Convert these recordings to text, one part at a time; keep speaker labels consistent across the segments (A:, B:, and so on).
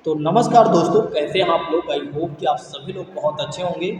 A: तो नमस्कार दोस्तों, कैसे हैं आप लोग। आई होप कि आप सभी लोग बहुत अच्छे होंगे।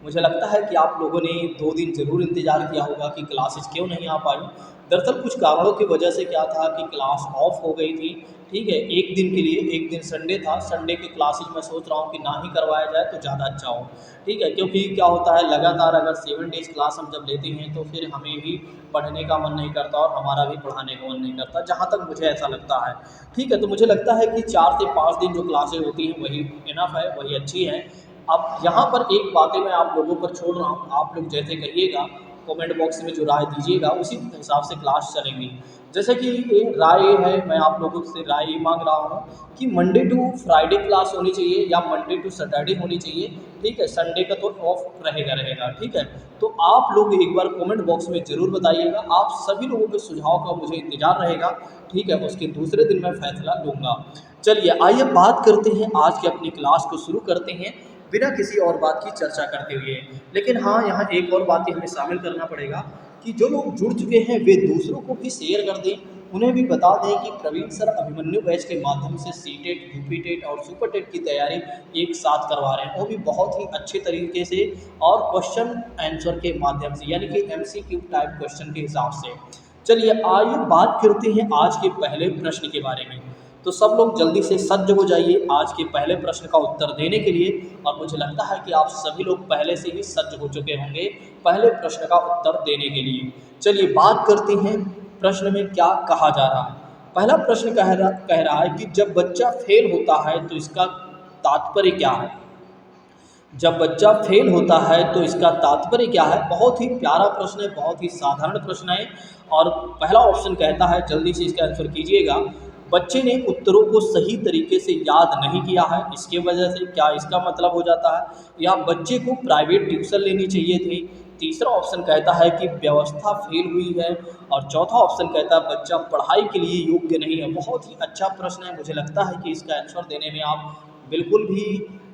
A: मुझे लगता है कि आप लोगों ने 2 दिन ज़रूर इंतज़ार किया होगा कि क्लासेस क्यों नहीं आ पाई। दरअसल कुछ कारणों की वजह से क्या था कि क्लास ऑफ हो गई थी। ठीक है, एक दिन के लिए, एक दिन संडे था। संडे की क्लासेस मैं सोच रहा हूँ कि ना ही करवाया जाए तो ज़्यादा अच्छा हो। ठीक है, क्योंकि क्या होता है, लगातार अगर 7 डेज़ क्लास हम जब लेते हैं तो फिर हमें भी पढ़ने का मन नहीं करता और हमारा भी पढ़ाने का मन नहीं करता, जहाँ तक मुझे ऐसा लगता है। ठीक है, तो मुझे लगता है कि 4 से 5 दिन जो क्लासेस होती हैं वही इनफ है, वही अच्छी हैं। अब यहाँ पर एक बातें मैं आप लोगों पर छोड़ रहा हूँ, आप लोग जैसे कहिएगा कमेंट बॉक्स में जो राय दीजिएगा उसी हिसाब से क्लास चलेंगी। जैसे कि ये राय है, मैं आप लोगों से राय ये मांग रहा हूँ कि मंडे टू फ्राइडे क्लास होनी चाहिए या मंडे टू सैटरडे होनी चाहिए। ठीक है, संडे का तो ऑफ रहेगा। ठीक है, तो आप लोग एक बार कमेंट बॉक्स में ज़रूर बताइएगा। आप सभी लोगों के सुझाव का मुझे इंतजार रहेगा। ठीक है, उसके दूसरे दिन मैं फैसला लूँगा। चलिए आइए बात करते हैं, आज की अपनी क्लास को शुरू करते हैं बिना किसी और बात की चर्चा करते हुए। लेकिन हाँ, यहाँ एक और बात ही हमें शामिल करना पड़ेगा कि जो लोग जुड़ चुके हैं वे दूसरों को भी शेयर कर दें, उन्हें भी बता दें कि प्रवीण सर अभिमन्यु बैच के माध्यम से सीटेट, यूपीटेट और सुपरटेट की तैयारी एक साथ करवा रहे हैं, वो भी बहुत ही अच्छे तरीके से और क्वेश्चन आंसर के माध्यम से, यानी कि एमसीक्यू टाइप क्वेश्चन के हिसाब से। चलिए आइए बात करते हैं आज के पहले प्रश्न के बारे में। तो सब लोग जल्दी से सज्ज हो जाइए आज के पहले प्रश्न का उत्तर देने के लिए। और मुझे लगता है कि आप सभी लोग पहले से ही सज्ज हो चुके होंगे पहले प्रश्न का उत्तर देने के लिए। चलिए बात करते हैं प्रश्न में क्या कहा जा रहा है। पहला प्रश्न कह रहा है कि जब बच्चा फेल होता है तो इसका तात्पर्य क्या है। जब बच्चा फेल होता है तो इसका तात्पर्य क्या है। बहुत ही प्यारा प्रश्न है, बहुत ही साधारण प्रश्न है। और पहला ऑप्शन कहता है, जल्दी से इसका आंसर कीजिएगा, बच्चे ने उत्तरों को सही तरीके से याद नहीं किया है, इसके वजह से क्या इसका मतलब हो जाता है, या बच्चे को प्राइवेट ट्यूशन लेनी चाहिए थी। तीसरा ऑप्शन कहता है कि व्यवस्था फेल हुई है। और चौथा ऑप्शन कहता है बच्चा पढ़ाई के लिए योग्य नहीं है। बहुत ही अच्छा प्रश्न है, मुझे लगता है कि इसका आंसर देने में आप बिल्कुल भी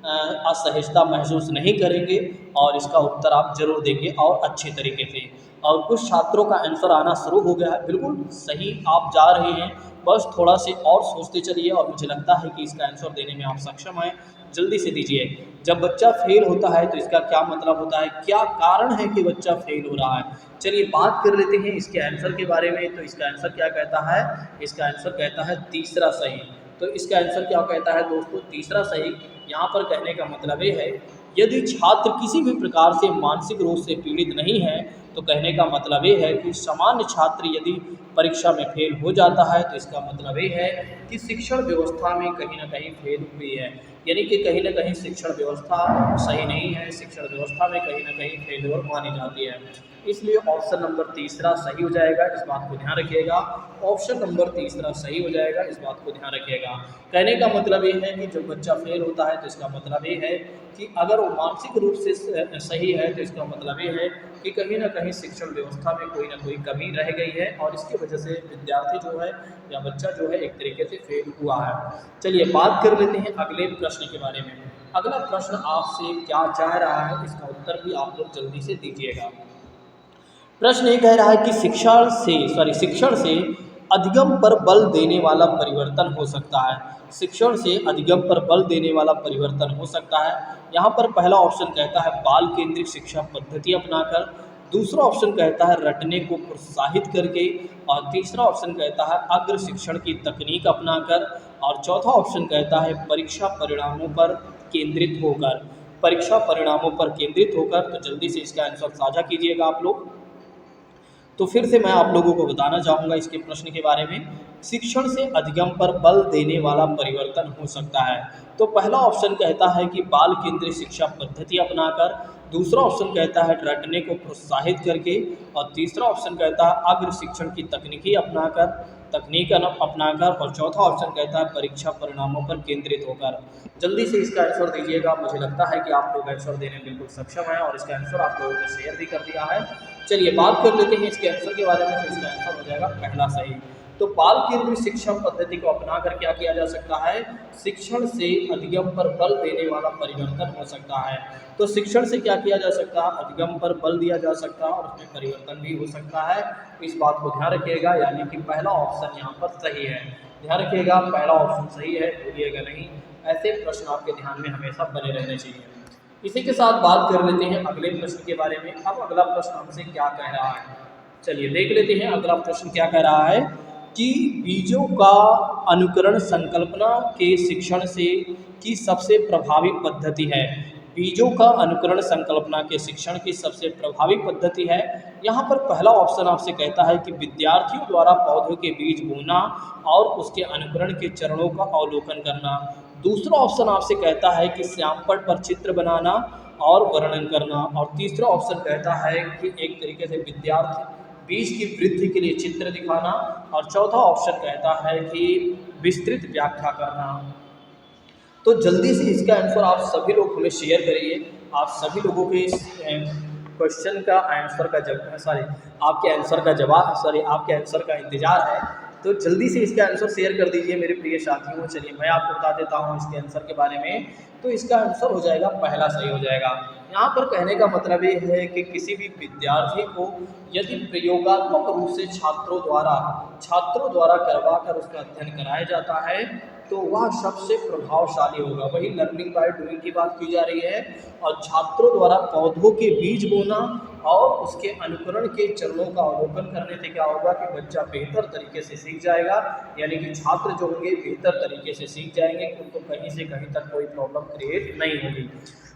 A: असहजता महसूस नहीं करेंगे और इसका उत्तर आप जरूर देंगे और अच्छे तरीके से। और कुछ छात्रों का आंसर आना शुरू हो गया है, बिल्कुल सही आप जा रहे हैं, बस थोड़ा से और सोचते चलिए और मुझे लगता है कि इसका आंसर देने में आप सक्षम हैं। जल्दी से दीजिए। जब बच्चा फेल होता है तो इसका क्या मतलब होता है, क्या कारण है कि बच्चा फेल हो रहा है। चलिए बात कर लेते हैं इसके आंसर के बारे में। तो इसका आंसर क्या कहता है, इसका आंसर कहता है तीसरा सही। तो इसका आंसर क्या कहता है दोस्तों, तीसरा सही। यहाँ पर कहने का मतलब ये है, यदि छात्र किसी भी प्रकार से मानसिक रोग से पीड़ित नहीं है तो कहने का मतलब ये है कि सामान्य छात्र यदि परीक्षा में फेल हो जाता है तो इसका मतलब ये है कि शिक्षण व्यवस्था में कहीं ना कहीं फेल हुई है, यानी कि कहीं ना कहीं शिक्षण व्यवस्था सही नहीं है, शिक्षण व्यवस्था में कहीं ना कहीं फेल्योर मानी जाती है। इसलिए ऑप्शन नंबर तीसरा सही हो जाएगा, इस बात को ध्यान रखिएगा। ऑप्शन नंबर तीसरा सही हो जाएगा, इस बात को ध्यान रखिएगा। कहने का मतलब ये है कि जब बच्चा फेल होता है तो इसका मतलब ये है कि अगर वो मानसिक रूप से सही है तो इसका मतलब ये है कि कहीं ना कहीं शिक्षण व्यवस्था में कोई ना कोई कमी रह गई है और इसकी वजह से विद्यार्थी जो है या बच्चा जो है एक तरीके से फेल हुआ है। चलिए बात कर लेते हैं अगले प्रश्न के बारे में। अगला प्रश्न आपसे क्या चाह रहा है, इसका उत्तर भी आप लोग जल्दी से दीजिएगा। प्रश्न ये कह रहा है कि शिक्षण से अधिगम पर बल देने वाला परिवर्तन हो सकता है। शिक्षण से अधिगम पर बल देने वाला परिवर्तन हो सकता है। यहाँ पर पहला ऑप्शन कहता है बाल केंद्रित शिक्षा पद्धति अपनाकर। दूसरा ऑप्शन कहता है रटने को प्रोत्साहित करके। और तीसरा ऑप्शन कहता है अग्र शिक्षण की तकनीक अपनाकर। और चौथा ऑप्शन कहता है परीक्षा परिणामों पर केंद्रित होकर। परीक्षा परिणामों पर केंद्रित होकर। तो जल्दी से इसका आंसर साझा कीजिएगा आप लोग। तो फिर से मैं आप लोगों को बताना चाहूँगा इसके प्रश्न के बारे में। शिक्षण से अधिगम पर बल देने वाला परिवर्तन हो सकता है। तो पहला ऑप्शन कहता है कि बाल केंद्रित शिक्षा पद्धति अपनाकर। दूसरा ऑप्शन कहता है रटने को प्रोत्साहित करके। और तीसरा ऑप्शन कहता है अग्र शिक्षण की तकनीक अपनाकर। और चौथा ऑप्शन कहता है परीक्षा परिणामों पर केंद्रित होकर। जल्दी से इसका आंसर दीजिएगा। मुझे लगता है कि आप लोग आंसर देने में बिल्कुल सक्षम हैं और इसका आंसर आप लोगों ने शेयर भी कर दिया है। चलिए बात कर लेते हैं इसके आंसर के बारे में। तो इसका आंसर हो जाएगा पहला सही। तो बाल केंद्रित शिक्षा पद्धति को अपनाकर क्या किया जा सकता है, शिक्षण से अधिगम पर बल देने वाला परिवर्तन हो सकता है। तो शिक्षण से क्या किया जा सकता है, अधिगम पर बल दिया जा सकता है और उसमें परिवर्तन भी हो सकता है। इस बात को ध्यान रखिएगा, यानी कि पहला ऑप्शन यहाँ पर सही है। ध्यान रखिएगा, पहला ऑप्शन सही है, भूलिएगा नहीं। ऐसे प्रश्न आपके ध्यान में हमेशा बने रहने चाहिए। इसी के साथ बात कर लेते हैं अगले प्रश्न के बारे में। अब अगला प्रश्न हमसे क्या कह रहा है, चलिए देख लेते हैं अगला प्रश्न क्या कह रहा है कि बीजों का अनुकरण संकल्पना के शिक्षण से की सबसे प्रभावी पद्धति है। बीजों का अनुकरण संकल्पना के शिक्षण की सबसे प्रभावी पद्धति है। यहाँ पर पहला ऑप्शन आपसे कहता है कि विद्यार्थियों द्वारा पौधों के बीज बोना और उसके अनुकरण के चरणों का अवलोकन करना। दूसरा ऑप्शन आपसे कहता है कि श्यामपट्ट पर चित्र बनाना और वर्णन करना। और तीसरा ऑप्शन कहता है कि एक तरीके से विद्यार्थी बीज की वृद्धि के लिए चित्र दिखाना। और चौथा ऑप्शन कहता है कि विस्तृत व्याख्या करना। तो जल्दी से इसका आंसर आप सभी लोग हमें शेयर करिए। आप सभी लोगों के इस क्वेश्चन का आंसर का जवाब आपके आंसर का इंतजार है। तो जल्दी से इसका आंसर शेयर कर दीजिए मेरे प्रिय साथियों। चलिए मैं आपको बता देता हूँ इसके आंसर के बारे में। तो इसका आंसर हो जाएगा पहला सही हो जाएगा। यहाँ पर कहने का मतलब ये है कि किसी भी विद्यार्थी को यदि प्रयोगात्मक रूप से छात्रों द्वारा करवा कर उसका अध्ययन कराया जाता है तो वह सबसे प्रभावशाली होगा। वही लर्निंग बाय डूइंग की बात की जा रही है। और छात्रों द्वारा पौधों के बीज बोना और उसके अनुकरण के चरणों का अवलोकन करने से क्या होगा कि बच्चा बेहतर तरीके से सीख जाएगा। यानी कि छात्र जो होंगे बेहतर तरीके से सीख जाएंगे, उनको कहीं से कहीं तक कोई प्रॉब्लम क्रिएट नहीं होगी।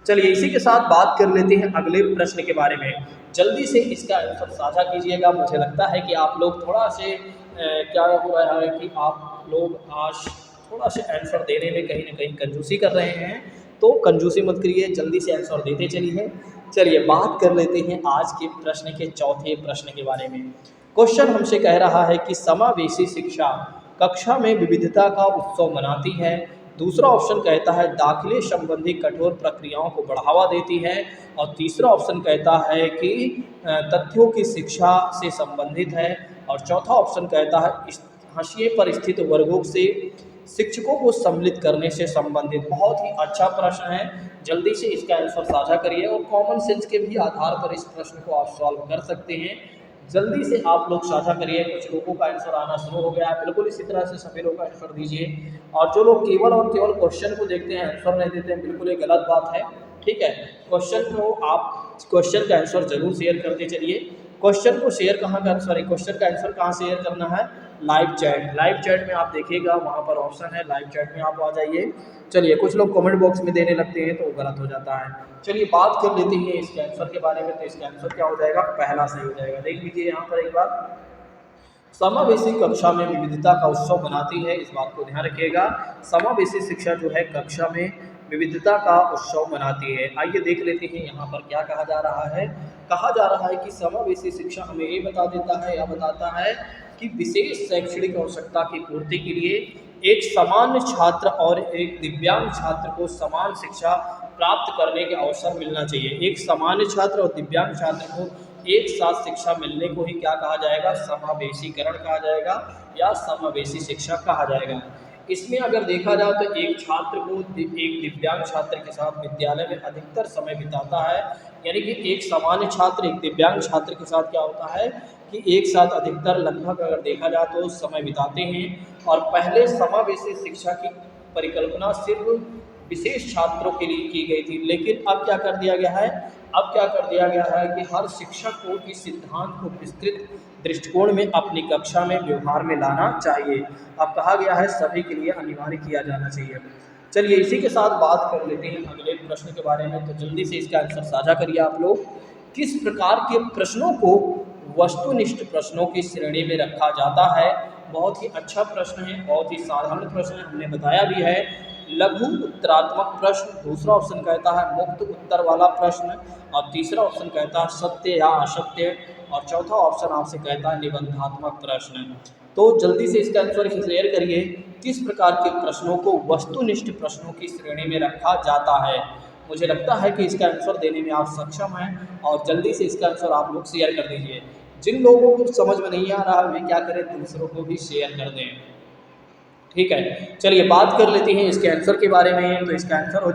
A: चलिए इसी के साथ बात कर लेते हैं अगले प्रश्न के बारे में। जल्दी से इसका आंसर साझा कीजिएगा। मुझे लगता है कि आप लोग थोड़ा से क्या हो रहा है कि आप लोग आज थोड़ा से आंसर देने में कहीं ना कहीं कंजूसी कर रहे हैं। तो कंजूसी मत करिए, जल्दी से आंसर देते चलिए। चलिए बात कर लेते हैं आज के प्रश्न के चौथे प्रश्न के बारे में। क्वेश्चन हमसे कह रहा है कि समावेशी शिक्षा कक्षा में विविधता का उत्सव मनाती है। दूसरा ऑप्शन कहता है दाखिले संबंधी कठोर प्रक्रियाओं को बढ़ावा देती है। और तीसरा ऑप्शन कहता है कि तथ्यों की शिक्षा से संबंधित है। और चौथा ऑप्शन कहता है हाशिए पर स्थित वर्गों से शिक्षकों को सम्मिलित करने से संबंधित। बहुत ही अच्छा प्रश्न है। जल्दी से इसका आंसर साझा करिए और कॉमन सेंस के भी आधार पर इस प्रश्न को आप सॉल्व कर सकते हैं। जल्दी से आप लोग साझा करिए। कुछ लोगों का आंसर आना शुरू हो गया है। बिल्कुल इसी तरह से सभी लोग का आंसर दीजिए। और जो लोग केवल और केवल क्वेश्चन को देखते हैं आंसर नहीं देते हैं, बिल्कुल ये गलत बात है। ठीक है, क्वेश्चन का आंसर जरूर शेयर करते चलिए। क्वेश्चन को शेयर क्वेश्चन का आंसर कहाँ शेयर करना है? लाइव चैट में आप देखिएगा, वहाँ पर ऑप्शन है लाइव चैट में आप आ जाइए। चलिए कुछ लोग कमेंट बॉक्स में देने लगते हैं तो गलत हो जाता है। चलिए बात कर लेते हैं इसके आंसर के बारे में। तो इसका आंसर क्या हो जाएगा? पहला सही हो जाएगा। देख लीजिए यहाँ पर एक बार, समावेशी कक्षा में विविधता का उत्सव मनाती है। इस बात को ध्यान रखिएगा। समावेशी शिक्षा जो है कक्षा में विविधता का उत्सव मनाती है। आइए देख लेते हैं यहाँ पर क्या कहा जा रहा है। कहा जा रहा है कि समावेशी शिक्षा हमें ये बताता है कि विशेष शैक्षणिक आवश्यकता की पूर्ति के लिए एक सामान्य छात्र और एक दिव्यांग छात्र को समान शिक्षा प्राप्त करने के अवसर मिलना चाहिए। एक सामान्य छात्र और दिव्यांग छात्र को एक साथ शिक्षा मिलने को ही क्या कहा जाएगा? समावेशीकरण कहा जाएगा या समावेशी शिक्षा कहा जाएगा। इसमें अगर देखा जाए तो एक छात्र को एक दिव्यांग छात्र के साथ विद्यालय में अधिकतर समय बिताता है। यानी कि एक सामान्य छात्र एक दिव्यांग छात्र के साथ क्या होता है कि एक साथ अधिकतर लगभग अगर देखा जाए तो समय बिताते हैं। और पहले समावेशी शिक्षा की परिकल्पना सिर्फ विशेष छात्रों के लिए की गई थी, लेकिन अब क्या कर दिया गया है कि हर शिक्षक को इस सिद्धांत को विस्तृत दृष्टिकोण में अपनी कक्षा में व्यवहार में लाना चाहिए। अब कहा गया है सभी के लिए अनिवार्य किया जाना चाहिए। चलिए इसी के साथ बात कर लेते हैं अगले प्रश्न के बारे में। तो जल्दी से इसका आंसर साझा करिए आप लोग। किस प्रकार के प्रश्नों को वस्तुनिष्ठ प्रश्नों की श्रेणी में रखा जाता है? बहुत ही अच्छा प्रश्न है, बहुत ही साधारण प्रश्न है, हमने बताया भी है। लघु उत्तरात्मक प्रश्न, दूसरा ऑप्शन कहता है मुक्त उत्तर वाला प्रश्न, और तीसरा ऑप्शन कहता है सत्य या असत्य, और चौथा ऑप्शन आपसे कहता है निबंधात्मक प्रश्न। तो जल्दी से इसका आंसर शेयर करिए। किस प्रकार के प्रश्नों को वस्तुनिष्ठ प्रश्नों की श्रेणी में रखा जाता है? मुझे लगता है कि इसका आंसर देने में आप सक्षम हैं और जल्दी से इसका आंसर आप लोग शेयर कर दीजिए। जिन लोगों को समझ में नहीं आ रहा वे क्या करें, दूसरों को भी शेयर कर दें। ठीक है, चलिए बात कर लेते हैं इसके आंसर के बारे में। तो इसका आंसर हो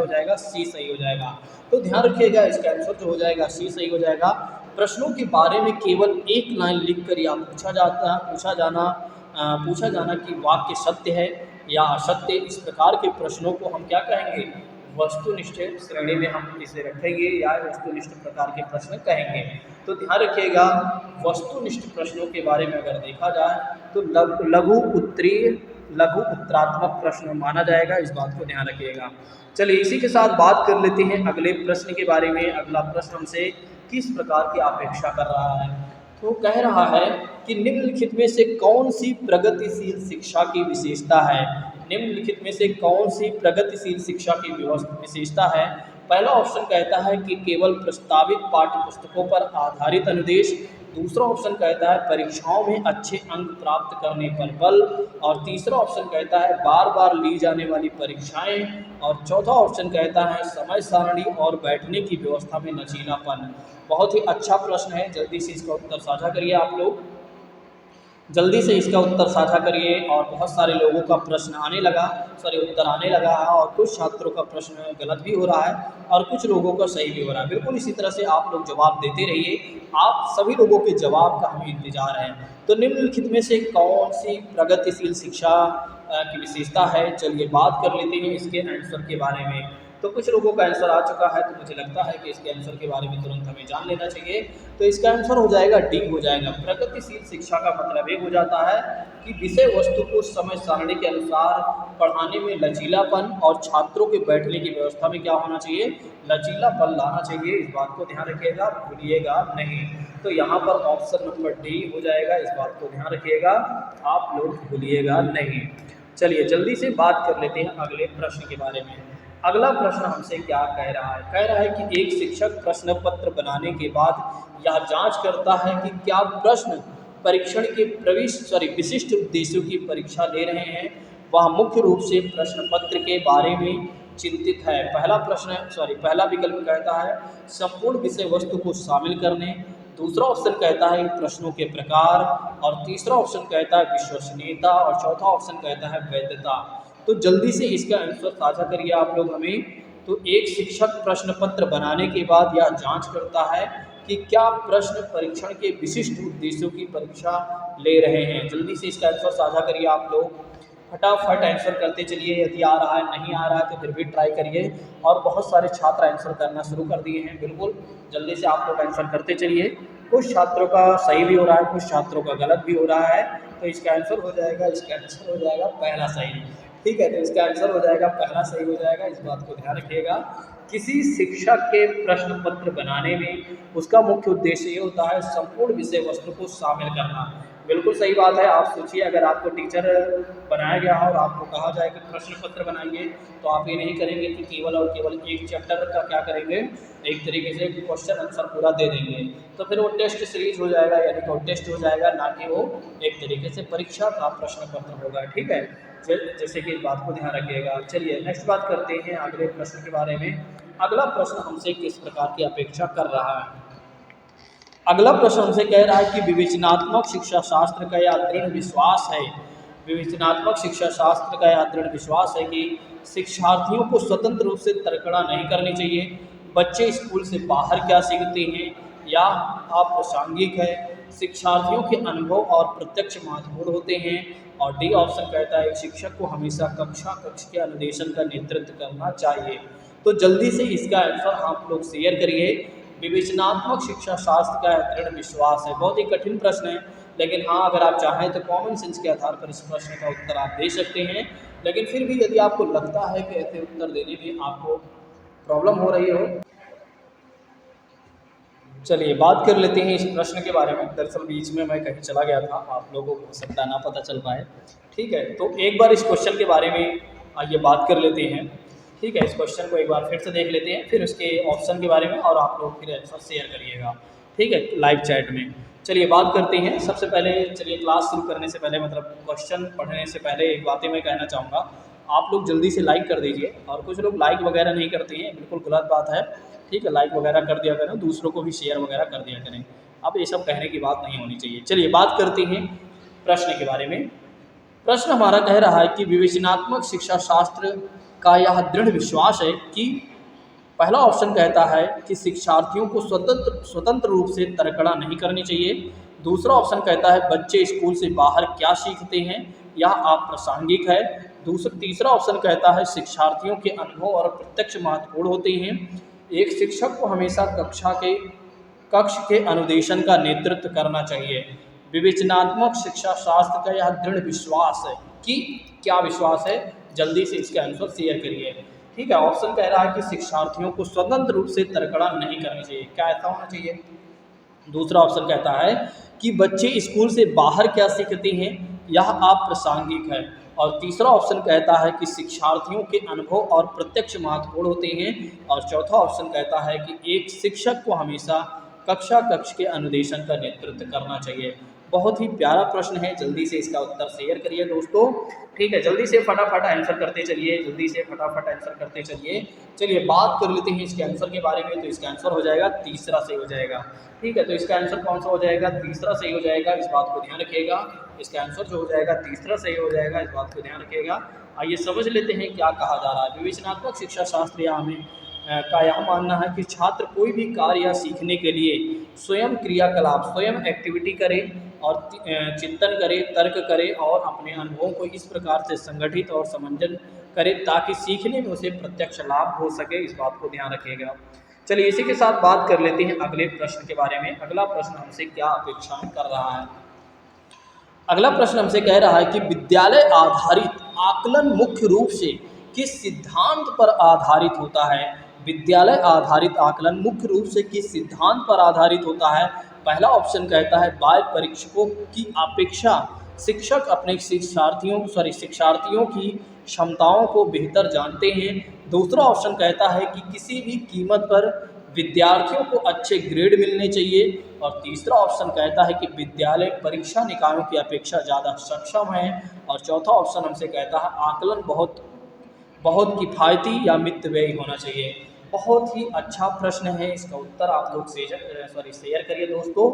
A: जाएगा सी सही हो जाएगा। तो ध्यान रखिएगा इसका आंसर जो हो जाएगा सी सही हो जाएगा। प्रश्नों के बारे में केवल एक लाइन लिख कर या पूछा जाना कि वाक्य सत्य है या असत्य, इस प्रकार के प्रश्नों को हम क्या कहेंगे, वस्तुनिष्ठ श्रेणी में हम इसे रखेंगे या वस्तुनिष्ठ प्रकार के प्रश्न कहेंगे। तो ध्यान रखिएगा, वस्तुनिष्ठ प्रश्नों के बारे में अगर देखा जाए तो लघु उत्तरात्मक प्रश्न माना जाएगा, इस बात को ध्यान रखिएगा। चलिए इसी के साथ बात कर लेते हैं अगले प्रश्न के बारे में। अगला प्रश्न हमसे किस प्रकार की अपेक्षा कर रहा है, तो कह रहा है कि निम्नलिखित में से कौन सी प्रगतिशील शिक्षा की विशेषता है। निम्नलिखित में से कौन सी प्रगतिशील शिक्षा की विशेषता है। पहला ऑप्शन कहता है कि केवल प्रस्तावित पाठ्य पुस्तकों पर आधारित अनुदेश। दूसरा ऑप्शन कहता है परीक्षाओं में अच्छे अंक प्राप्त करने पर बल। और तीसरा ऑप्शन कहता है बार बार ली जाने वाली परीक्षाएं। और चौथा ऑप्शन कहता है समय सारणी और बैठने की व्यवस्था में लचीलापन। बहुत ही अच्छा प्रश्न है, जल्दी से इसका उत्तर साझा करिए आप लोग, जल्दी से इसका उत्तर साझा करिए। और बहुत सारे लोगों का प्रश्न आने लगा, उत्तर आने लगा है, और कुछ छात्रों का प्रश्न गलत भी हो रहा है और कुछ लोगों का सही भी हो रहा है। बिल्कुल इसी तरह से आप लोग जवाब देते रहिए, आप सभी लोगों के जवाब का हमें इंतजार है। तो निम्नलिखित में से कौन सी प्रगतिशील शिक्षा की विशेषता है, चलिए बात कर लेते हैं इसके आंसर के बारे में। तो कुछ लोगों का आंसर आ चुका है, तो मुझे लगता है कि इसके आंसर के बारे में तुरंत हमें जान लेना चाहिए। तो इसका आंसर हो जाएगा डी हो जाएगा। प्रगतिशील शिक्षा का मतलब ये हो जाता है कि विषय वस्तु को समय सारणी के अनुसार पढ़ाने में लचीलापन और छात्रों के बैठने की व्यवस्था में क्या होना चाहिए, लचीलापन लाना चाहिए। इस बात को ध्यान रखिएगा, भूलिएगा नहीं। तो यहाँ पर ऑप्शन नंबर डी हो जाएगा, इस बात को ध्यान रखिएगा, आप लोग भूलिएगा नहीं। चलिए जल्दी से बात कर लेते हैं अगले प्रश्न के बारे में। अगला प्रश्न हमसे क्या कह रहा है, कह रहा है कि एक शिक्षक प्रश्न पत्र बनाने के बाद यह जांच करता है कि क्या प्रश्न परीक्षण के विशिष्ट उद्देश्यों की परीक्षा ले रहे हैं, वह मुख्य रूप से प्रश्न पत्र के बारे में चिंतित है। पहला विकल्प कहता है संपूर्ण विषय वस्तु को शामिल करने। दूसरा ऑप्शन कहता है प्रश्नों के प्रकार। और तीसरा ऑप्शन कहता है विश्वसनीयता। और चौथा ऑप्शन कहता है वैधता। तो जल्दी से इसका आंसर साझा करिए आप लोग हमें। तो एक शिक्षक प्रश्न पत्र बनाने के बाद यह जांच करता है कि क्या प्रश्न परीक्षण के विशिष्ट उद्देश्यों की परीक्षा ले रहे हैं। जल्दी से इसका आंसर साझा करिए आप लोग, फटाफट आंसर करते चलिए। यदि आ रहा है, नहीं आ रहा है तो फिर भी ट्राई करिए। और बहुत सारे छात्र आंसर करना शुरू कर दिए हैं, बिल्कुल जल्दी से आप लोग आंसर करते चलिए। कुछ छात्रों का सही भी हो रहा है, कुछ छात्रों का गलत भी हो रहा है। तो इसका आंसर हो जाएगा पहला सही। ठीक है, तो इसका आंसर हो जाएगा पहला सही हो जाएगा, इस बात को ध्यान रखिएगा। किसी शिक्षक के प्रश्न पत्र बनाने में उसका मुख्य उद्देश्य ये होता है संपूर्ण विषय वस्तु को शामिल करना। बिल्कुल सही बात है। आप सोचिए, अगर आपको टीचर बनाया गया और आपको कहा जाए कि प्रश्न पत्र बनाइए, तो आप ये नहीं करेंगे कि केवल और केवल एक चैप्टर का क्या करेंगे, एक तरीके से क्वेश्चन आंसर पूरा दे देंगे। तो फिर वो टेस्ट सीरीज हो जाएगा, यानी कि वो टेस्ट हो जाएगा, ना कि वो एक तरीके से परीक्षा का प्रश्न पत्र होगा। ठीक है, जैसे कि इस बात को ध्यान रखिएगा। चलिए नेक्स्ट बात करते हैं अगले प्रश्न के बारे में। अगला प्रश्न हमसे किस प्रकार की अपेक्षा कर रहा है। अगला प्रश्न हमसे कह रहा है कि विवेचनात्मक शिक्षा शास्त्र का यह दृढ़ विश्वास है, विवेचनात्मक शिक्षा शास्त्र का यह दृढ़ विश्वास है कि शिक्षार्थियों को स्वतंत्र रूप से तर्कना नहीं करनी चाहिए। बच्चे स्कूल से बाहर क्या सीखते हैं या अप्रासंगिक है। शिक्षार्थियों के अनुभव और प्रत्यक्ष महत्वपूर्ण होते हैं। और डी ऑप्शन कहता है शिक्षक को हमेशा कक्ष के अनुदेशन का नेतृत्व करना चाहिए। तो जल्दी से इसका आंसर आप लोग शेयर करिए। विवेचनात्मक शिक्षा शास्त्र का दृढ़ विश्वास है। बहुत ही कठिन प्रश्न है, लेकिन हाँ अगर आप चाहें तो कॉमन सेंस के आधार पर इस प्रश्न का उत्तर आप दे सकते हैं। लेकिन फिर भी यदि आपको लगता है कि ऐसे उत्तर देने में आपको प्रॉब्लम हो रही हो, चलिए बात कर लेते हैं इस प्रश्न के बारे में। दरअसल बीच में मैं कहीं चला गया था, आप लोगों को हो सकता है ना पता चल पाए। ठीक है, तो एक बार इस क्वेश्चन के बारे में आइए बात कर लेते हैं। ठीक है, इस क्वेश्चन को एक बार फिर से देख लेते हैं, फिर उसके ऑप्शन के बारे में, और आप लोग फिर आंसर शेयर करिएगा। ठीक है, लाइव चैट में। चलिए बात करते हैं। सबसे पहले चलिए क्लास शुरू करने से पहले, मतलब क्वेश्चन पढ़ने से पहले एक बातें मैं कहना चाहूँगा। आप लोग जल्दी से लाइक कर दीजिए, और कुछ लोग लाइक वगैरह नहीं करते हैं, बिल्कुल गलत बात है। ठीक है, लाइक वगैरह कर दिया करें, दूसरों को भी शेयर वगैरह कर दिया करें। अब ये सब कहने की बात नहीं होनी चाहिए। चलिए बात करते हैं प्रश्न के बारे में। प्रश्न हमारा कह रहा है कि विवेचनात्मक शिक्षा शास्त्र का यह दृढ़ विश्वास है कि पहला ऑप्शन कहता है कि शिक्षार्थियों को स्वतंत्र रूप से तर्कना नहीं करनी चाहिए। दूसरा ऑप्शन कहता है बच्चे स्कूल से बाहर क्या सीखते हैं, यह अप्रासंगिक है। तीसरा ऑप्शन कहता है शिक्षार्थियों के अनुभव और प्रत्यक्ष महत्वपूर्ण होते हैं। एक शिक्षक को हमेशा कक्ष के अनुदेशन का नेतृत्व करना चाहिए। विवेचनात्मक शिक्षा शास्त्र का यह दृढ़ विश्वास है कि क्या विश्वास है, जल्दी से इसका आंसर शेयर करिए। ठीक है, ऑप्शन कह रहा है कि शिक्षार्थियों को स्वतंत्र रूप से तर्कड़ा नहीं करनी चाहिए। क्या ऐसा होना चाहिए? दूसरा ऑप्शन कहता है कि बच्चे स्कूल से बाहर क्या सीखते हैं, यह अप्रासंगिक है। और तीसरा ऑप्शन कहता है कि शिक्षार्थियों के अनुभव और प्रत्यक्ष महत्वपूर्ण होते हैं। और चौथा ऑप्शन कहता है कि एक शिक्षक को हमेशा कक्ष के अनुदेशन का नेतृत्व करना चाहिए। बहुत ही प्यारा प्रश्न है, जल्दी से इसका उत्तर शेयर करिए दोस्तों। ठीक है, जल्दी से फटाफट आंसर करते चलिए, जल्दी से फटाफट आंसर करते चलिए। चलिए बात कर लेते हैं इसके आंसर के बारे में। तो इसका आंसर हो जाएगा तीसरा सही हो जाएगा। ठीक है, तो इसका आंसर कौन सा हो जाएगा? तीसरा सही हो जाएगा, इस बात को ध्यान रखिएगा। इसका आंसर जो हो जाएगा तीसरा सही हो जाएगा, इस बात को ध्यान रखिएगा। आइए समझ लेते हैं क्या कहा जा रहा है। विवेचनात्मक शिक्षा शास्त्र या हमें का यह मानना है कि छात्र कोई भी कार्य या सीखने के लिए स्वयं क्रियाकलाप, स्वयं एक्टिविटी करे और चिंतन करे, तर्क करे और अपने अनुभवों को इस प्रकार से संगठित और समंजन करे ताकि सीखने में उसे प्रत्यक्ष लाभ हो सके, इस बात को ध्यान रखिएगा। चलिए इसी के साथ बात कर लेते हैं अगले प्रश्न के बारे में। अगला प्रश्न हमसे क्या अपेक्षाएं कर रहा है? अगला प्रश्न हमसे कह रहा है कि विद्यालय आधारित आकलन मुख्य रूप से किस सिद्धांत पर आधारित होता है? विद्यालय आधारित आकलन मुख्य रूप से किस सिद्धांत पर आधारित होता है? पहला ऑप्शन कहता है बाह्य परीक्षकों की अपेक्षा शिक्षक अपने शिक्षार्थियों की क्षमताओं को बेहतर जानते हैं। दूसरा ऑप्शन कहता है कि किसी भी कीमत पर विद्यार्थियों को अच्छे ग्रेड मिलने चाहिए। और तीसरा ऑप्शन कहता है कि विद्यालय परीक्षा निकायों की अपेक्षा ज़्यादा सक्षम है। और चौथा ऑप्शन हमसे कहता है आकलन बहुत किफ़ायती या मितव्ययी होना चाहिए। बहुत ही अच्छा प्रश्न है, इसका उत्तर आप लोग शेयर करिए दोस्तों।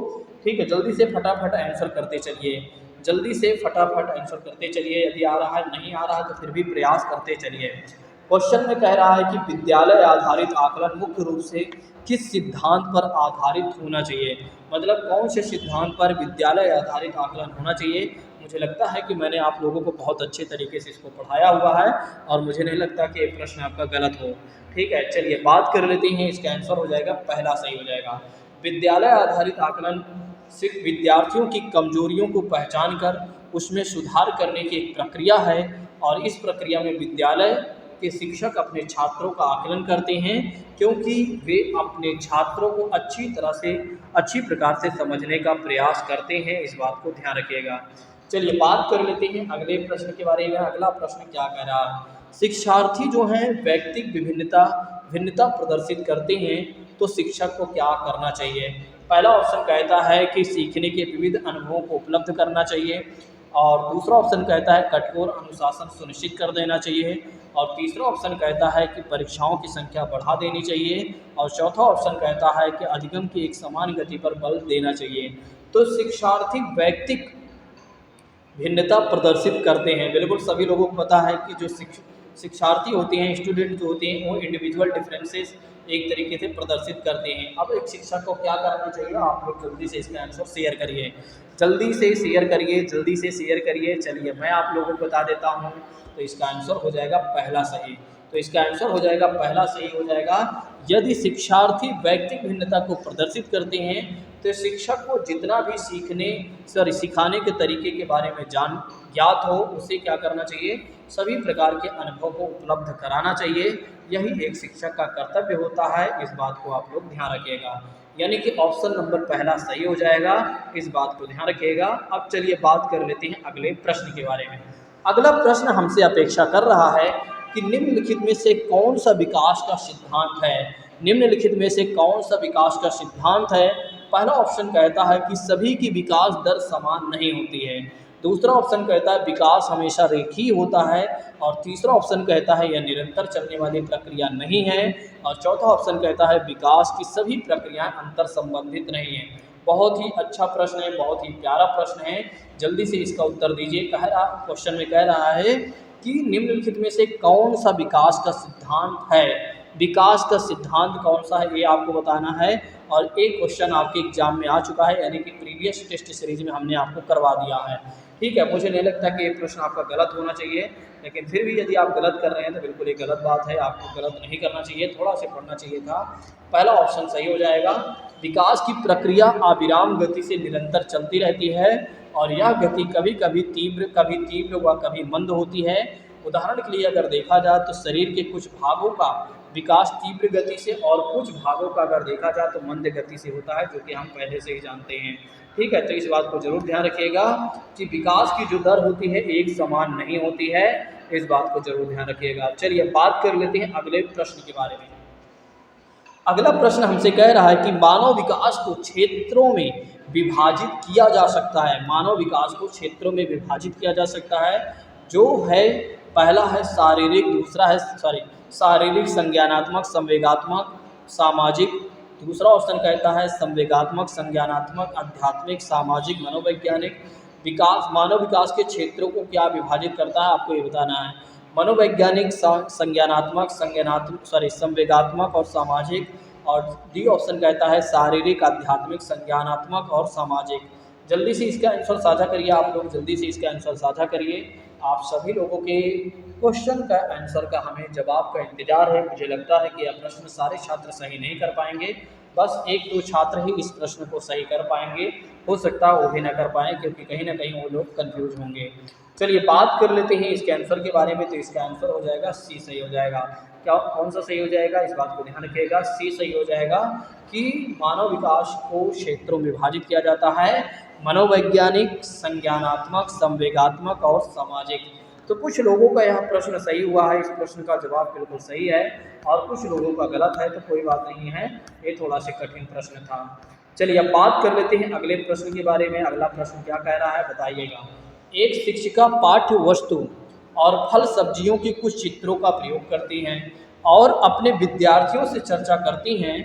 A: ठीक है, जल्दी से फटाफट आंसर करते चलिए, जल्दी से फटाफट आंसर करते चलिए। यदि आ रहा है, नहीं आ रहा है तो फिर भी प्रयास करते चलिए। क्वेश्चन में कह रहा है कि विद्यालय आधारित आकलन मुख्य रूप से किस सिद्धांत पर आधारित होना चाहिए, मतलब कौन से सिद्धांत पर विद्यालय आधारित आकलन होना चाहिए। मुझे लगता है कि मैंने आप लोगों को बहुत अच्छे तरीके से इसको पढ़ाया हुआ है और मुझे नहीं लगता कि ये प्रश्न आपका गलत हो। ठीक है, चलिए बात कर लेते हैं। इसका आंसर हो जाएगा पहला सही हो जाएगा। विद्यालय आधारित आकलन विद्यार्थियों की कमजोरियों को पहचान कर उसमें सुधार करने की एक प्रक्रिया है। और इस प्रक्रिया में विद्यालय के शिक्षक अपने छात्रों का आकलन करते हैं क्योंकि वे अपने छात्रों को अच्छी प्रकार से समझने का प्रयास करते हैं, इस बात को ध्यान रखिएगा। चलिए बात कर लेते हैं अगले प्रश्न के बारे में। अगला प्रश्न क्या कह रहा है? शिक्षार्थी जो हैं व्यक्तिक भिन्नता प्रदर्शित करते हैं तो शिक्षक को क्या करना चाहिए? पहला ऑप्शन कहता है कि सीखने के विविध अनुभवों को उपलब्ध करना चाहिए। और दूसरा ऑप्शन कहता है कठोर अनुशासन सुनिश्चित कर देना चाहिए। और तीसरा ऑप्शन कहता है कि परीक्षाओं की संख्या बढ़ा देनी चाहिए। और चौथा ऑप्शन कहता है कि अधिगम की एक समान गति पर बल देना चाहिए। तो शिक्षार्थी व्यक्तिक भिन्नता प्रदर्शित करते हैं। बिल्कुल सभी लोगों को पता है कि जो शिक्षार्थी होते हैं, स्टूडेंट जो होते हैं, वो इंडिविजुअल डिफरेंसेस एक तरीके से प्रदर्शित करते हैं। अब एक शिक्षक को क्या करना चाहिए? आप लोग जल्दी से इसका आंसर शेयर करिए, जल्दी से शेयर करिए, जल्दी से शेयर करिए। चलिए मैं आप लोगों को बता देता हूँ। तो इसका आंसर हो जाएगा पहला सही। तो इसका आंसर हो जाएगा पहला सही हो जाएगा। यदि शिक्षार्थी व्यक्तिक भिन्नता को प्रदर्शित करते हैं तो शिक्षक को जितना भी सिखाने के तरीके के बारे में ज्ञात हो उसे क्या करना चाहिए? सभी प्रकार के अनुभव को उपलब्ध कराना चाहिए। यही एक शिक्षक का कर्तव्य होता है, इस बात को आप लोग ध्यान रखिएगा। यानी कि ऑप्शन नंबर पहला सही हो जाएगा, इस बात को ध्यान रखिएगा। अब चलिए बात कर लेते हैं अगले प्रश्न के बारे में। अगला प्रश्न हमसे अपेक्षा कर रहा है कि निम्नलिखित में से कौन सा विकास का सिद्धांत है? निम्नलिखित में से कौन सा विकास का सिद्धांत है? पहला ऑप्शन कहता है कि सभी की विकास दर समान नहीं होती है। दूसरा ऑप्शन कहता है विकास हमेशा रेखीय होता है। और तीसरा ऑप्शन कहता है यह निरंतर चलने वाली प्रक्रिया नहीं है। और चौथा ऑप्शन कहता है विकास की सभी प्रक्रियाएं अंतर संबंधित नहीं है। बहुत ही अच्छा प्रश्न है, बहुत ही प्यारा प्रश्न है, जल्दी से इसका उत्तर दीजिए। क्वेश्चन में कह रहा है कि निम्नलिखित में से कौन सा विकास का सिद्धांत है? विकास का सिद्धांत कौन सा है ये आपको बताना है। और एक क्वेश्चन आपके एग्जाम में आ चुका है, यानी कि प्रीवियस टेस्ट सीरीज में हमने आपको करवा दिया है। ठीक है, मुझे नहीं लगता कि ये प्रश्न आपका गलत होना चाहिए, लेकिन फिर भी यदि आप गलत कर रहे हैं तो बिल्कुल ये गलत बात है, आपको गलत नहीं करना चाहिए, थोड़ा सा पढ़ना चाहिए था। पहला ऑप्शन सही हो जाएगा। विकास की प्रक्रिया अविराम गति से निरंतर चलती रहती है और यह गति कभी तीव्र व कभी मंद होती है। उदाहरण के लिए अगर देखा जाए तो शरीर के कुछ भागों का विकास तीव्र गति से और कुछ भागों का अगर देखा जाए तो मंद गति से होता है, जो कि हम पहले से ही जानते हैं। ठीक है, तो इस बात को जरूर ध्यान रखिएगा कि विकास की जो दर होती है एक समान नहीं होती है, इस बात को जरूर ध्यान रखिएगा। चलिए बात कर लेते हैं अगले प्रश्न के बारे में। अगला प्रश्न हमसे कह रहा है कि मानव विकास को क्षेत्रों में विभाजित किया जा सकता है। मानव विकास को क्षेत्रों में विभाजित किया जा सकता है, जो है पहला है शारीरिक, दूसरा है शारीरिक, संज्ञानात्मक, संवेगात्मक, सामाजिक। दूसरा ऑप्शन कहता है संवेगात्मक, संज्ञानात्मक, आध्यात्मिक, सामाजिक, मनोवैज्ञानिक। विकास, मानव विकास के क्षेत्रों को क्या विभाजित करता है, आपको ये बताना है। मनोवैज्ञानिक, संवेगात्मक और सामाजिक। और डी ऑप्शन कहता है शारीरिक, आध्यात्मिक, संज्ञानात्मक और सामाजिक। जल्दी से इसका आंसर साझा करिए, आप लोग जल्दी से इसका आंसर साझा करिए। आप सभी लोगों के क्वेश्चन का आंसर का हमें जवाब का इंतजार है। मुझे लगता है कि यह प्रश्न सारे छात्र सही नहीं कर पाएंगे, बस एक दो छात्र ही इस प्रश्न को सही कर पाएंगे, हो सकता है वो भी ना कर पाएँ, क्योंकि कहीं ना कहीं वो लोग कंफ्यूज होंगे। चलिए बात कर लेते हैं इसके आंसर के बारे में। तो इसका आंसर हो जाएगा सी, सही हो जाएगा। क्या, कौन सा सही हो जाएगा, इस बात को ध्यान रखिएगा, सी सही हो जाएगा कि मानव विकास को क्षेत्रों में विभाजित किया जाता है, मनोवैज्ञानिक, संज्ञानात्मक, संवेगात्मक और सामाजिक। तो कुछ लोगों का यह प्रश्न सही हुआ है, इस प्रश्न का जवाब बिल्कुल सही है, और कुछ लोगों का गलत है, तो कोई बात नहीं है, ये थोड़ा सा कठिन प्रश्न था। चलिए अब बात कर लेते हैं अगले प्रश्न के बारे में। अगला प्रश्न क्या कह रहा है बताइएगा। एक शिक्षिका पाठ्य वस्तु और फल सब्जियों के कुछ चित्रों का प्रयोग करती हैं और अपने विद्यार्थियों से चर्चा करती हैं।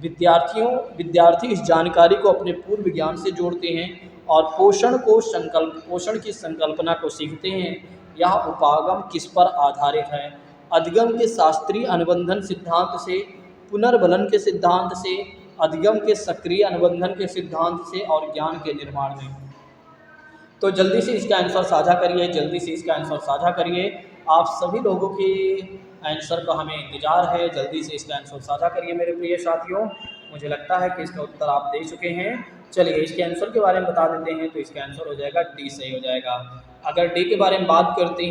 A: विद्यार्थी इस जानकारी को अपने पूर्व ज्ञान से जोड़ते हैं और पोषण की संकल्पना को सीखते हैं। यह उपागम किस पर आधारित है? अधिगम के शास्त्रीय अनुबंधन सिद्धांत से, पुनर्बलन के सिद्धांत से, अधिगम के सक्रिय अनुबंधन के सिद्धांत से और ज्ञान के निर्माण में। तो जल्दी से इसका आंसर साझा करिए, जल्दी से इसका आंसर साझा करिए। आप सभी लोगों के आंसर का हमें इंतजार है, जल्दी से इसका आंसर साझा करिए मेरे प्रिय साथियों। मुझे लगता है कि इसका उत्तर आप दे चुके हैं। चलिए इसके आंसर के बारे में बता देते हैं। तो इसका आंसर हो जाएगा डी, सही हो जाएगा। अगर डी के बारे में बात करते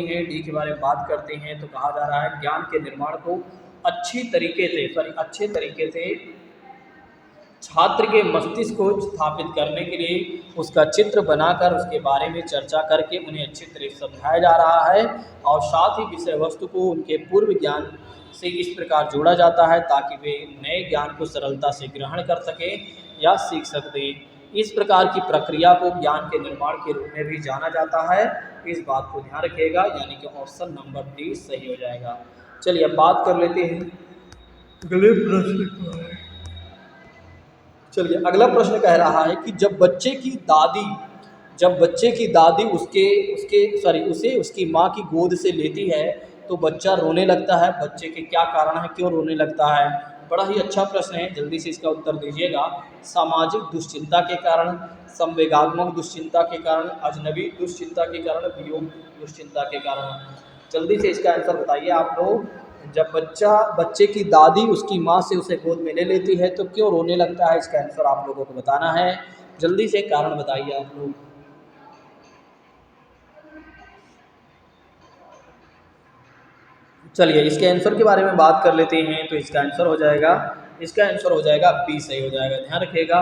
A: हैं, तो कहा जा रहा है ज्ञान के निर्माण को अच्छे तरीके से छात्र के मस्तिष्क को स्थापित करने के लिए उसका चित्र बनाकर उसके बारे में चर्चा करके उन्हें अच्छी तरह से समझाया जा रहा है, और साथ ही विषय वस्तु को उनके पूर्व ज्ञान से इस प्रकार जोड़ा जाता है ताकि वे नए ज्ञान को सरलता से ग्रहण कर सकें या सीख सकें। इस प्रकार की प्रक्रिया को ज्ञान के निर्माण के रूप में भी जाना जाता है। इस बात को ध्यान रखिएगा, यानी कि ऑप्शन नंबर डी सही हो जाएगा। चलिए अब बात कर लेते हैं अगले प्रश्न। चलिए अगला प्रश्न कह रहा है कि जब बच्चे की दादी उसे उसकी माँ की गोद से लेती है तो बच्चा रोने लगता है। बच्चे के क्या कारण है, क्यों रोने लगता है? बड़ा ही अच्छा प्रश्न है, जल्दी से इसका उत्तर दीजिएगा। सामाजिक दुश्चिंता के कारण, संवेगात्मक दुश्चिंता के कारण, अजनबी दुश्चिंता के कारण, वियोग दुश्चिंता के कारण। जल्दी से इसका आंसर बताइए आप लोग। जब बच्चे की दादी उसकी माँ से उसे गोद में ले लेती है तो क्यों रोने लगता है, इसका आंसर आप लोगों को बताना है। जल्दी से कारण बताइए आप लोग। चलिए इसके आंसर के बारे में बात कर लेते हैं। तो इसका आंसर हो जाएगा बी, सही हो जाएगा। ध्यान रखिएगा,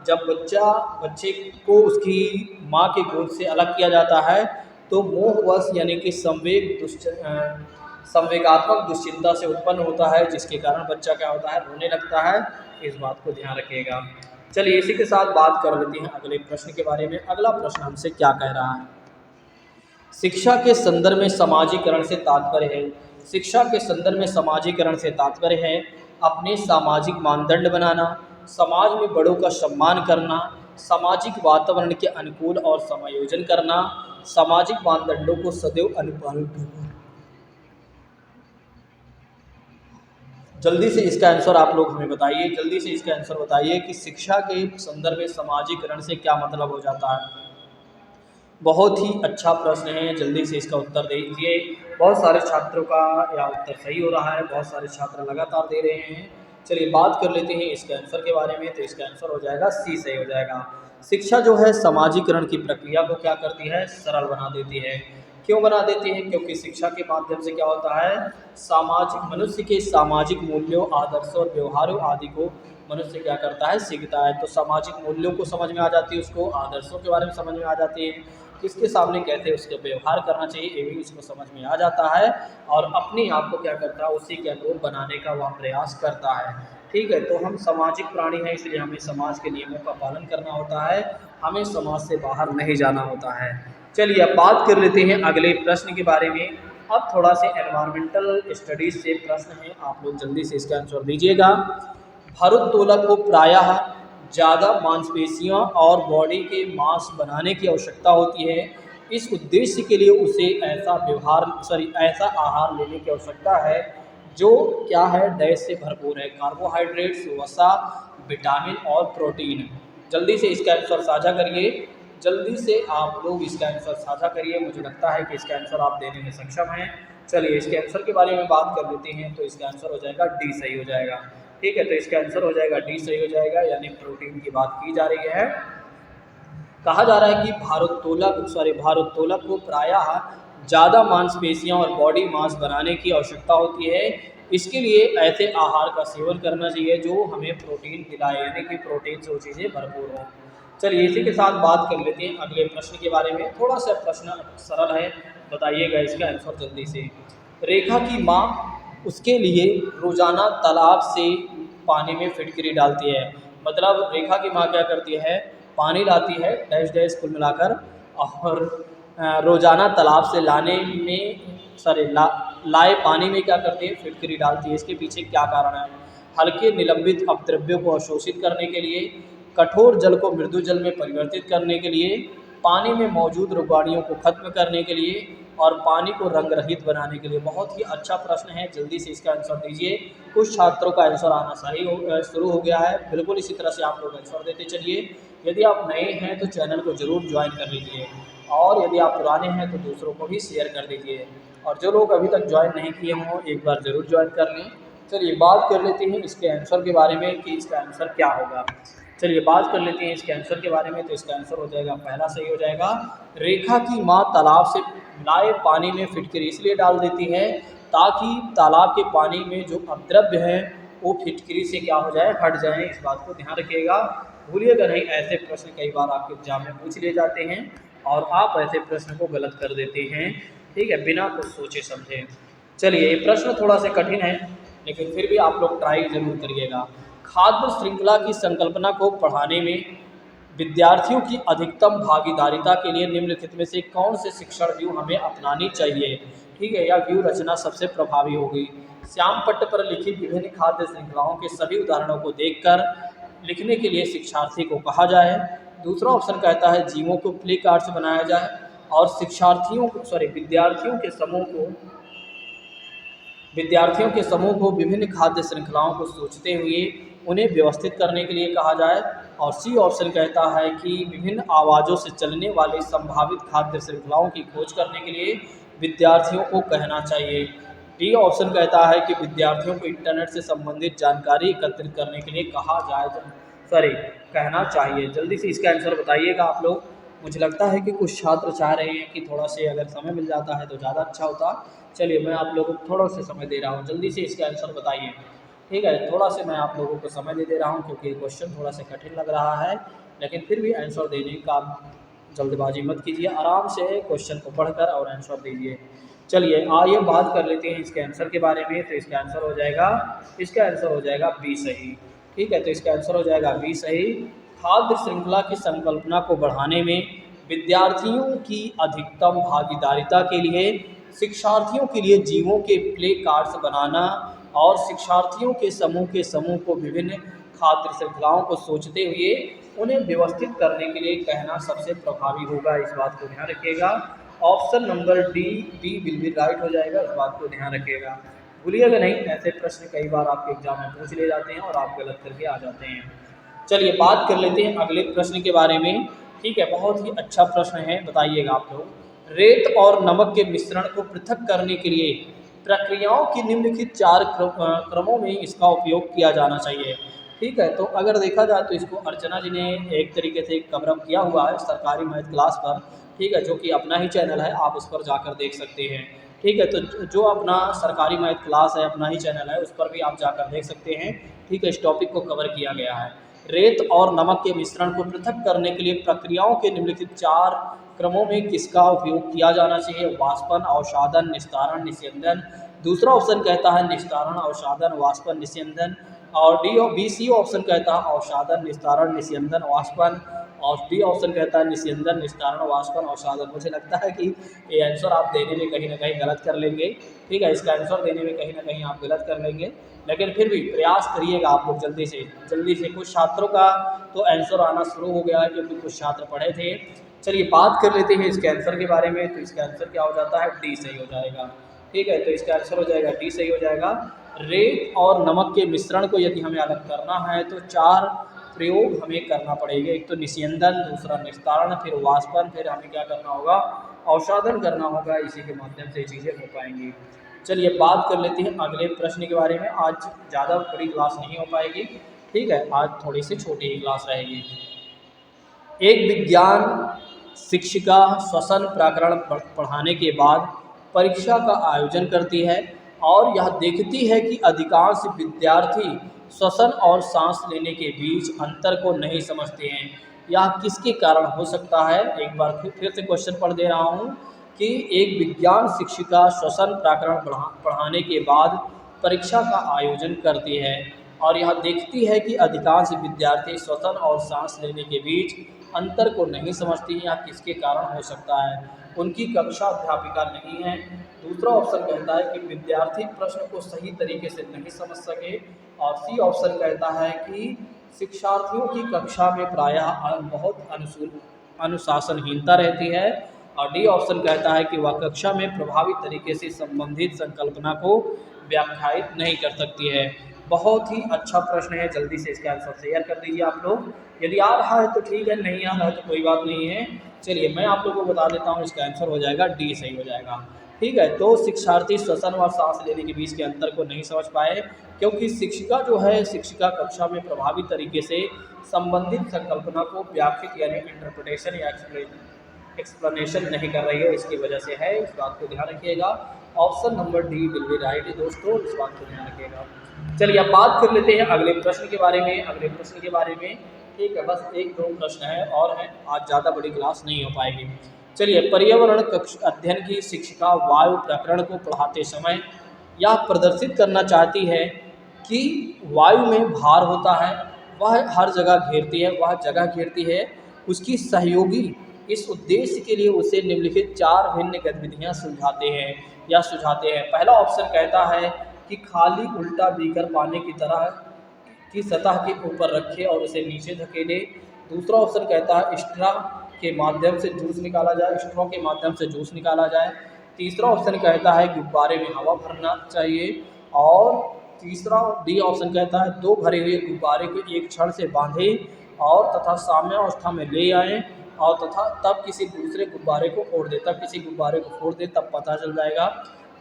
A: जब बच्चे को उसकी माँ के गोद से अलग किया जाता है तो मोहवश यानी कि संवेगात्मक दुश्चिंता से उत्पन्न होता है, जिसके कारण बच्चा क्या होता है, रोने लगता है। इस बात को ध्यान रखिएगा। चलिए इसी के साथ बात कर लेते हैं अगले प्रश्न के बारे में। अगला प्रश्न हमसे क्या कह रहा है। शिक्षा के संदर्भ में समाजीकरण से तात्पर्य है अपने सामाजिक मानदंड बनाना, समाज में बड़ों का सम्मान करना, सामाजिक वातावरण के अनुकूल और समायोजन करना, सामाजिक मानदंडों को सदैव अनुपालन करना। जल्दी से इसका आंसर आप लोग हमें बताइए, जल्दी से इसका आंसर बताइए कि शिक्षा के संदर्भ में समाजीकरण से क्या मतलब हो जाता है। बहुत ही अच्छा प्रश्न है, जल्दी से इसका उत्तर दे दीजिए। बहुत सारे छात्रों का यह उत्तर सही हो रहा है, बहुत सारे छात्र लगातार दे रहे हैं। चलिए बात कर लेते हैं इसके आंसर के बारे में, तो इसका आंसर हो जाएगा सी, सही हो जाएगा। शिक्षा जो है सामाजिकरण की प्रक्रिया को क्या करती है, सरल बना देती है। क्यों बना देती है, क्योंकि शिक्षा के माध्यम से क्या होता है, सामाजिक मनुष्य के सामाजिक मूल्यों, आदर्शों और व्यवहारों आदि को मनुष्य क्या करता है, सीखता है। तो सामाजिक मूल्यों को समझ में आ जाती है, उसको आदर्शों के बारे में समझ में आ जाती है, किसके सामने कैसे उसके व्यवहार करना चाहिए ये भी उसको समझ में आ जाता है, और अपने आप को क्या करता है, उसी के अनुरूप बनाने का वह प्रयास करता है। ठीक है, तो हम सामाजिक प्राणी हैं, इसलिए हमें समाज के नियमों का पालन करना होता है, हमें समाज से बाहर नहीं जाना होता है। चलिए अब बात कर लेते हैं अगले प्रश्न के बारे में। अब थोड़ा से एनवायरमेंटल स्टडीज से प्रश्न है, आप लोग जल्दी से इसका आंसर दीजिएगा। भारोत्तोलक को प्रायः ज़्यादा मांसपेशियां और बॉडी के मांस बनाने की आवश्यकता होती है। इस उद्देश्य के लिए उसे ऐसा आहार लेने की आवश्यकता है जो क्या है, डैश से भरपूर है, कार्बोहाइड्रेट्स, वसा, विटामिन और प्रोटीन। जल्दी से इसका आंसर साझा करिए, जल्दी से आप लोग इसका आंसर साझा करिए, मुझे लगता है कि इसका आंसर आप देने में सक्षम हैं। चलिए इसके आंसर के बारे में बात कर लेते हैं, तो इसका आंसर हो जाएगा डी, सही हो जाएगा। ठीक है, तो इसका आंसर हो जाएगा डी, सही हो जाएगा, यानी प्रोटीन की बात की जा रही है। कहा जा रहा है कि भारोत्तोलक को प्रायः ज़्यादा मांसपेशियां और बॉडी मास बनाने की आवश्यकता होती है। इसके लिए ऐसे आहार का सेवन करना चाहिए जो हमें प्रोटीन दिलाए, यानी कि प्रोटीन से वो चीज़ें भरपूर हों। चलिए इसी के साथ बात कर लेते हैं अगले प्रश्न के बारे में। थोड़ा सा प्रश्न सरल है, बताइएगा इसका आंसर जल्दी से। रेखा की माँ उसके लिए रोजाना तालाब से पानी में फिटकरी डालती है। मतलब रेखा की माँ क्या करती है, पानी लाती है, डैश डैश कुल मिलाकर, और रोजाना तालाब से लाने में लाए पानी में क्या करती है, फिटकरी डालती है। इसके पीछे क्या कारण है, हल्के निलंबित अपद्रव्यों को अवशोषित करने के लिए, कठोर जल को मृदु जल में परिवर्तित करने के लिए, पानी में मौजूद रोगाणुओं को खत्म करने के लिए, और पानी को रंग रहित बनाने के लिए। बहुत ही अच्छा प्रश्न है, जल्दी से इसका आंसर दीजिए। कुछ छात्रों का आंसर आना शुरू हो गया है, बिल्कुल इसी तरह से आप लोग आंसर देते चलिए। यदि आप नए हैं तो चैनल को ज़रूर ज्वाइन कर लीजिए, और यदि आप पुराने हैं तो दूसरों को भी शेयर कर दीजिए, और जो लोग अभी तक ज्वाइन नहीं किए हों एक बार ज़रूर ज्वाइन कर लें। चलिए बात कर लेते हैं इसके आंसर के बारे में कि इसका आंसर क्या होगा। चलिए बात कर लेते हैं इसके आंसर के बारे में, तो इसका आंसर हो जाएगा पहला, सही हो जाएगा। रेखा की माँ तालाब से लाए पानी में फिटकरी इसलिए डाल देती है ताकि तालाब के पानी में जो अपद्रव्य हैं वो फिटकरी से क्या हो जाए, हट जाए। इस बात को ध्यान रखिएगा, भूलिएगा नहीं। ऐसे प्रश्न कई बार आपके एग्जाम में पूछ लिए जाते हैं और आप ऐसे प्रश्न को गलत कर देते हैं, ठीक है, बिना कुछ सोचे समझे। चलिए ये प्रश्न थोड़ा सा कठिन है, लेकिन फिर भी आप लोग ट्राई जरूर करिएगा। खाद्य श्रृंखला की संकल्पना को पढ़ाने में विद्यार्थियों की अधिकतम भागीदारिता के लिए निम्नलिखित में से कौन से शिक्षण व्यू हमें अपनानी चाहिए। ठीक है, या व्यू रचना सबसे प्रभावी होगी। श्याम पट्ट पर लिखी विभिन्न खाद्य श्रृंखलाओं के सभी उदाहरणों को देखकर लिखने के लिए शिक्षार्थी को कहा जाए। दूसरा ऑप्शन कहता है जीवों को प्ले कार्ड्स बनाया जाए, और विद्यार्थियों के समूह को विभिन्न खाद्य श्रृंखलाओं को सोचते हुए उन्हें व्यवस्थित करने के लिए कहा जाए। और सी ऑप्शन कहता है कि विभिन्न आवाज़ों से चलने वाली संभावित खाद्य श्रृंखलाओं की खोज करने के लिए विद्यार्थियों को कहना चाहिए। डी ऑप्शन कहता है कि विद्यार्थियों को इंटरनेट से संबंधित जानकारी एकत्रित करने के लिए कहना चाहिए। जल्दी से इसका आंसर बताइएगा आप लोग। मुझे लगता है कि कुछ छात्र चाह रहे हैं कि थोड़ा से अगर समय मिल जाता है तो ज़्यादा अच्छा होता। चलिए मैं आप लोगों को थोड़ा सा समय दे रहा हूँ, जल्दी से इसका आंसर बताइए। ठीक है, थोड़ा से मैं आप लोगों को समय दे रहा हूँ क्योंकि क्वेश्चन थोड़ा सा कठिन लग रहा है, लेकिन फिर भी आंसर देने का जल्दबाजी मत कीजिए, आराम से क्वेश्चन को पढ़कर और आंसर दीजिए। चलिए आइए बात कर लेते हैं इसके आंसर के बारे में। तो इसका आंसर हो जाएगा बी, सही। ठीक है, तो इसका आंसर हो जाएगा बी, सही। खाद्य श्रृंखला की संकल्पना को बढ़ाने में विद्यार्थियों की अधिकतम भागीदारिता के लिए शिक्षार्थियों के लिए जीवों के प्ले कार्ड्स बनाना और शिक्षार्थियों के समूह को विभिन्न खाद्य श्रृंखलाओं को सोचते हुए उन्हें व्यवस्थित करने के लिए कहना सबसे प्रभावी होगा। इस बात को ध्यान रखिएगा। Option number D will be right हो जाएगा, इस बात को ध्यान रखिएगा, भूलिएगा नहीं। ऐसे प्रश्न कई बार आपके एग्जाम में पूछ लिए जाते हैं और आप गलत करके आ जाते हैं। चलिए बात कर लेते हैं अगले प्रश्न के बारे में ठीक है, बहुत ही अच्छा प्रश्न है, बताइएगा आप लोग। रेत और नमक के मिश्रण को पृथक करने के लिए प्रक्रियाओं की निम्नलिखित चार क्रमों में इसका उपयोग किया जाना चाहिए। ठीक है, तो अगर देखा जाए तो इसको अर्चना जी ने एक तरीके से कवर अप किया हुआ है सरकारी मैथ क्लास पर। ठीक है, जो कि अपना ही चैनल है, आप उस पर जाकर देख सकते हैं। ठीक है, तो जो अपना सरकारी मैथ क्लास है, अपना ही चैनल है, उस पर भी आप जाकर देख सकते हैं। ठीक है, इस टॉपिक को कवर किया गया है। रेत और नमक के मिश्रण को पृथक करने के लिए प्रक्रियाओं के निम्नलिखित चार क्रमों में किसका उपयोग किया जाना चाहिए? वाष्पन, अवसादन, निस्तारण, निस्यंदन। दूसरा ऑप्शन कहता है निस्तारण, अवसादन, वाष्पन, निस्यंदन। और बी सी ऑप्शन कहता है अवसादन, निस्तारण, निस्यंदन, वाष्पन। और डी ऑप्शन कहता है निस्यंदन, निस्तारण, वाष्पन, अवसादन। मुझे लगता है कि ये आंसर आप देने में कहीं ना कहीं गलत कर लेंगे। ठीक है, इसका आंसर देने में कहीं ना कहीं आप गलत कर लेंगे, लेकिन फिर भी प्रयास करिएगा आप लोग जल्दी से। कुछ छात्रों का तो आंसर आना शुरू हो गया है, क्योंकि कुछ छात्र पढ़े थे। चलिए बात कर लेते हैं इसके आंसर के बारे में। तो इसका आंसर क्या हो जाता है? डी सही हो जाएगा। ठीक है, तो इसका आंसर हो जाएगा डी सही हो जाएगा। रेत और नमक के मिश्रण को यदि हमें अलग करना है तो चार प्रयोग हमें करना पड़ेगा। एक तो निस्यंदन, दूसरा निस्तारण, फिर वाष्पन, फिर हमें क्या करना होगा? अवसादन करना होगा। इसी के माध्यम से ये चीज़ें हो पाएंगी। चलिए बात कर लेते हैं अगले प्रश्न के बारे में। आज ज़्यादा बड़ी क्लास नहीं हो पाएगी। ठीक है, आज थोड़ी सी छोटी ही क्लास रहेगी। एक विज्ञान शिक्षिका श्वसन प्रकरण पढ़ाने के बाद परीक्षा का आयोजन करती है और यह देखती है कि अधिकांश विद्यार्थी श्वसन और सांस लेने के बीच अंतर को नहीं समझते हैं। यह किसके कारण हो सकता है? एक बार फिर से क्वेश्चन पढ़ दे रहा हूँ कि एक विज्ञान शिक्षिका श्वसन प्रकरण पढ़ाने के बाद परीक्षा का आयोजन करती है और यह देखती है कि अधिकांश विद्यार्थी श्वसन और सांस लेने के बीच अंतर को नहीं समझती हैं। या किसके कारण हो सकता है? उनकी कक्षा अध्यापिका नहीं है। दूसरा ऑप्शन कहता है कि विद्यार्थी प्रश्न को सही तरीके से नहीं समझ सके। और सी ऑप्शन कहता है कि शिक्षार्थियों की कक्षा में प्रायः बहुत अनुशासनहीनता रहती है। और डी ऑप्शन कहता है कि वह कक्षा में प्रभावी तरीके से संबंधित संकल्पना को व्याख्यायित नहीं कर सकती है। बहुत ही अच्छा प्रश्न है, जल्दी से इसका आंसर शेयर कर दीजिए आप लोग। यदि आ रहा है तो ठीक है, नहीं आ रहा है तो कोई बात नहीं है। चलिए मैं आप लोगों को बता देता हूँ, इसका आंसर हो जाएगा डी सही हो जाएगा। ठीक है, तो शिक्षार्थी श्वसन और सांस लेने के बीच के अंतर को नहीं समझ पाए, क्योंकि शिक्षिका कक्षा में प्रभावी तरीके से संबंधित संकल्पना को व्याख्यात यानी इंटरप्रिटेशन या एक्सप्लेनेशन नहीं कर रही है, इसकी वजह से है। इस बात को ध्यान रखिएगा। Option number D will be right दोस्तों, इस बात को ध्यान रखिएगा। चलिए अब बात कर लेते हैं अगले प्रश्न के बारे में। ठीक है, बस एक दो प्रश्न है और हैं, आज ज़्यादा बड़ी क्लास नहीं हो पाएगी। चलिए, पर्यावरण कक्ष अध्ययन की शिक्षिका वायु प्रकरण को पढ़ाते समय यह प्रदर्शित करना चाहती है कि वायु में भार होता है, वह हर जगह घेरती है। उसकी सहयोगी इस उद्देश्य के लिए उसे निम्नलिखित चार भिन्न गतिविधियां सुझाते हैं। पहला ऑप्शन कहता है कि खाली उल्टा बीकर पानी की तरह की सतह के ऊपर रखे और उसे नीचे धकेले। दूसरा ऑप्शन कहता है स्ट्रॉ के माध्यम से जूस निकाला जाए। तीसरा ऑप्शन कहता है गुब्बारे में हवा भरना चाहिए। और तीसरा डी ऑप्शन कहता है दो भरे हुए गुब्बारे को एक क्षण से बांधें और तथा साम्यावस्था में ले आएँ और तथा तब किसी दूसरे गुब्बारे को फोड़ दे, तब पता चल जाएगा।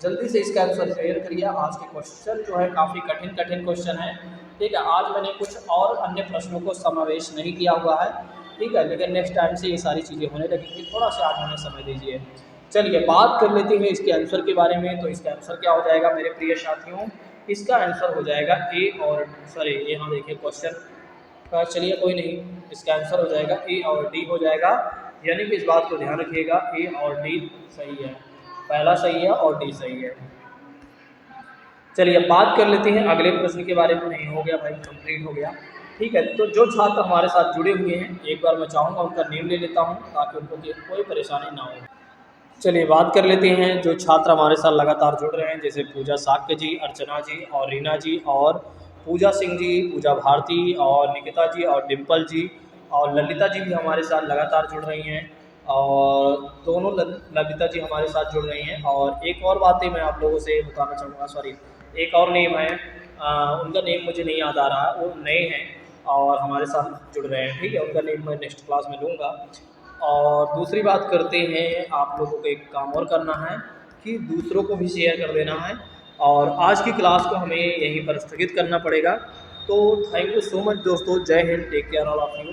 A: जल्दी से इसका आंसर शेयर करिए। आज के क्वेश्चन जो है काफ़ी कठिन क्वेश्चन है। ठीक है, आज मैंने कुछ और अन्य प्रश्नों को समावेश नहीं किया हुआ है। ठीक है, लेकिन नेक्स्ट टाइम से ये सारी चीज़ें होने लगेंगी। थोड़ा सा आज हमें समय दीजिए। चलिए बात कर लेते हैं इसके आंसर के बारे में। तो इसका आंसर क्या हो जाएगा मेरे प्रिय साथियों? इसका आंसर हो जाएगा ए और सॉरी, यहाँ देखिए क्वेश्चन का, चलिए कोई नहीं, इसका आंसर हो जाएगा ए और डी हो जाएगा। यानी कि इस बात को ध्यान रखिएगा, ए और डी सही है, पहला सही है और डी सही है। चलिए अब बात कर लेते हैं अगले प्रश्न के बारे में। नहीं हो गया भाई, कंप्लीट हो गया। ठीक है, तो जो छात्र हमारे साथ जुड़े हुए हैं, एक बार मैं चाहूँगा उनका नेम ले लेता हूँ ताकि उनको कोई परेशानी ना हो। चलिए बात कर लेते हैं जो छात्र हमारे साथ लगातार जुड़ रहे हैं, जैसे पूजा साक्य जी, अर्चना जी और रीना जी और पूजा सिंह जी, पूजा भारती और निकिता जी और डिम्पल जी और ललिता जी भी हमारे साथ लगातार जुड़ रही हैं। और दोनों ललिता जी हमारे साथ जुड़ रही हैं। और एक और बातें मैं आप लोगों से बताना चाहूँगा, सॉरी एक और नेम है, उनका नेम मुझे नहीं याद आ रहा, वो नए हैं। और हमारे साथ जुड़ रहे हैं, ठीक है। उनका नेम मैं नेक्स्ट क्लास में लूँगा। और दूसरी बात करते हैं, आप लोगों को एक काम और करना है कि दूसरों को भी शेयर कर देना है, और आज की क्लास को हमें यहीं पर स्थगित करना पड़ेगा। तो थैंक यू सो मच दोस्तों, जय हिंद, take care all of you.